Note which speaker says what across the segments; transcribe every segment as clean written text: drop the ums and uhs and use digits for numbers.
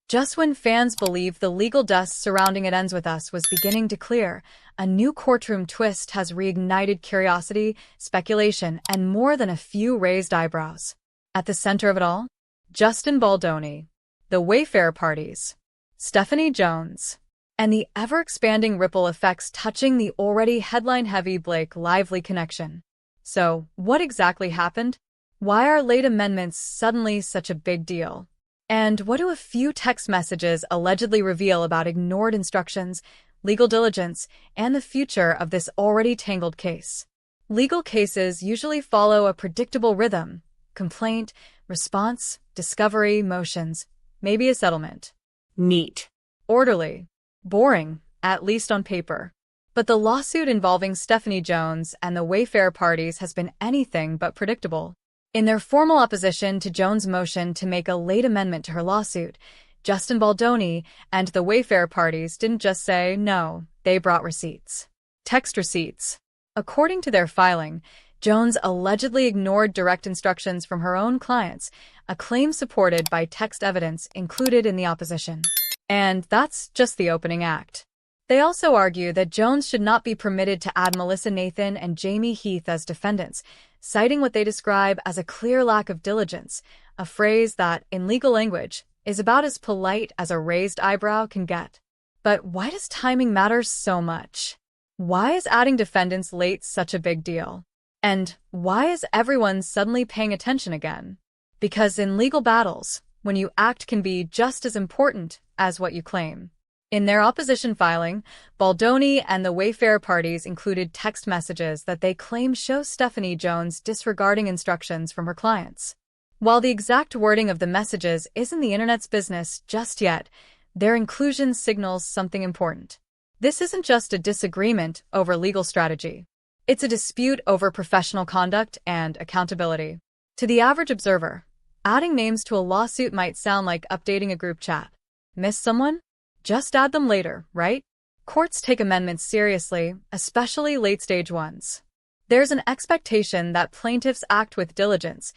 Speaker 1: Just when fans believed the legal dust surrounding It Ends With Us was beginning to clear, a new courtroom twist has reignited curiosity, speculation, and more than a few raised eyebrows. At the center of it all, Justin Baldoni, the Wayfarer parties, Stephanie Jones, and the ever-expanding ripple effects touching the already headline-heavy Blake Lively connection. So, what exactly happened? Why are late amendments suddenly such a big deal? And what do a few text messages allegedly reveal about ignored instructions, legal diligence, and the future of this already tangled case? Legal cases usually follow a predictable rhythm: complaint, response, discovery, motions, maybe a settlement. Neat. Orderly. Boring, at least on paper. But the lawsuit involving Stephanie Jones and the Wayfarer parties has been anything but predictable. In their formal opposition to Jones' motion to make a late amendment to her lawsuit, Justin Baldoni and the Wayfarer parties didn't just say no, they brought receipts. Text receipts. According to their filing, Jones allegedly ignored direct instructions from her own clients, a claim supported by text evidence included in the opposition. And that's just the opening act. They also argue that Jones should not be permitted to add Melissa Nathan and Jamie Heath as defendants, citing what they describe as a clear lack of diligence, a phrase that, in legal language, is about as polite as a raised eyebrow can get. But why does timing matter so much? Why is adding defendants late such a big deal? And why is everyone suddenly paying attention again? Because in legal battles, when you act can be just as important as what you claim. In their opposition filing, Baldoni and the Wayfarer parties included text messages that they claim show Stephanie Jones disregarding instructions from her clients. While the exact wording of the messages isn't the internet's business just yet, their inclusion signals something important. This isn't just a disagreement over legal strategy. It's a dispute over professional conduct and accountability. To the average observer, adding names to a lawsuit might sound like updating a group chat. Miss someone? Just add them later, right? Courts take amendments seriously, especially late-stage ones. There's an expectation that plaintiffs act with diligence,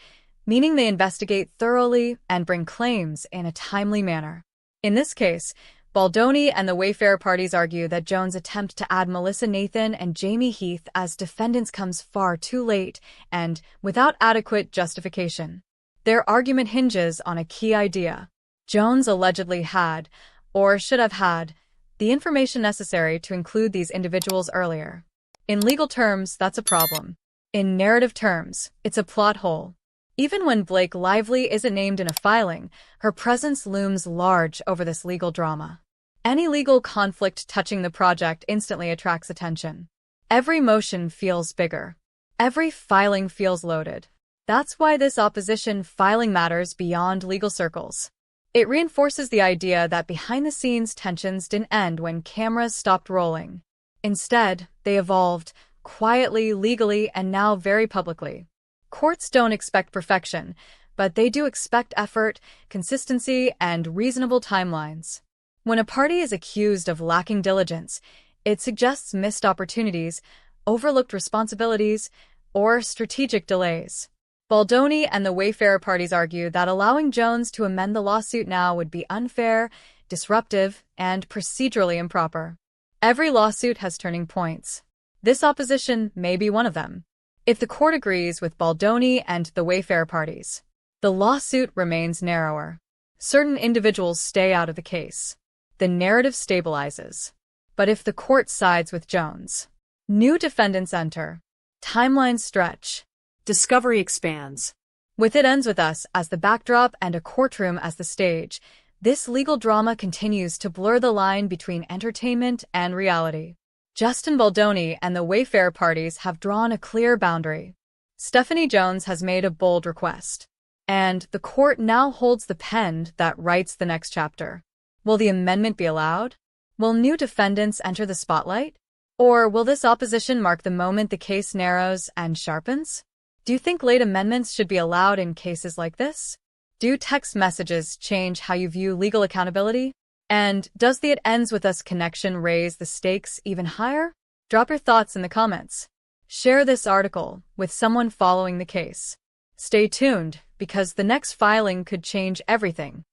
Speaker 1: meaning they investigate thoroughly and bring claims in a timely manner. In this case, Baldoni and the Wayfarer parties argue that Jones' attempt to add Melissa Nathan and Jamie Heath as defendants comes far too late and without adequate justification. Their argument hinges on a key idea. Jones allegedly had, or should have had, the information necessary to include these individuals earlier. In legal terms, that's a problem. In narrative terms, it's a plot hole. Even when Blake Lively isn't named in a filing, her presence looms large over this legal drama. Any legal conflict touching the project instantly attracts attention. Every motion feels bigger. Every filing feels loaded. That's why this opposition filing matters beyond legal circles. It reinforces the idea that behind-the-scenes tensions didn't end when cameras stopped rolling. Instead, they evolved, quietly, legally, and now very publicly. Courts don't expect perfection, but they do expect effort, consistency, and reasonable timelines. When a party is accused of lacking diligence, it suggests missed opportunities, overlooked responsibilities, or strategic delays. Baldoni and the Wayfarer parties argue that allowing Jones to amend the lawsuit now would be unfair, disruptive, and procedurally improper. Every lawsuit has turning points. This opposition may be one of them. If the court agrees with Baldoni and the Wayfarer parties, the lawsuit remains narrower. Certain individuals stay out of the case. The narrative stabilizes. But if the court sides with Jones, new defendants enter. Timelines stretch. Discovery expands. With It Ends With Us as the backdrop and a courtroom as the stage, this legal drama continues to blur the line between entertainment and reality. Justin Baldoni and the Wayfarer parties have drawn a clear boundary. Stephanie Jones has made a bold request, and the court now holds the pen that writes the next chapter. Will the amendment be allowed? Will new defendants enter the spotlight? Or will this opposition mark the moment the case narrows and sharpens? Do you think late amendments should be allowed in cases like this? Do text messages change how you view legal accountability? And does the It Ends With Us connection raise the stakes even higher? Drop your thoughts in the comments. Share this article with someone following the case. Stay tuned, because the next filing could change everything.